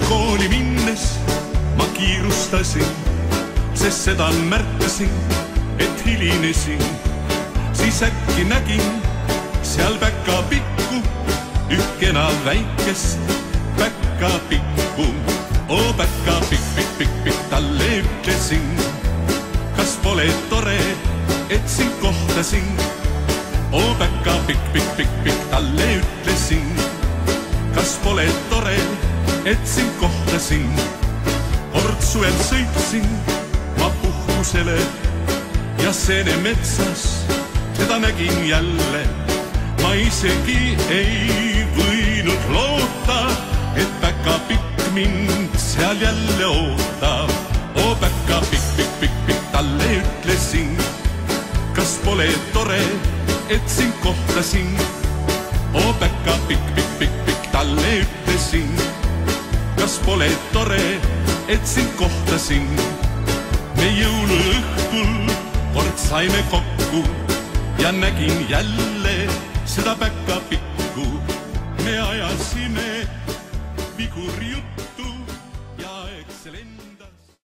kooli minnes ma kiirustasin, sest seda märkasin, et hilinesin. Siis äkki nägin seal päkapikku, üht kena väikest päkapikku. Oo päkapikk, pikk, pikk, pikk, talle ütlesin, kas pole tore, et sind kohtasin. Oo päkapikk, pikk, pikk, pikk, talle ütlesin, kas pole tore, et sind kohtasin. Kord suvel sõitsin ma puhkusele ja Seene metsas teda nägin jälle. Ma isegi ei võinud loota, et päkapikk mind seal jälle ootab. Oo päkapikk, pikk, pikk, pikk, talle ütlesin, kas pole tore, et sind kohtasin. Oo päkapikk, pikk, pikk, pikk, talle ütlesin, kas pole tore, et sind kohtasin. Me jõuluõhtul kord saime kokku ja nägin jälle seda päkapikku. Me ajasime vigurjuttu ja ekselen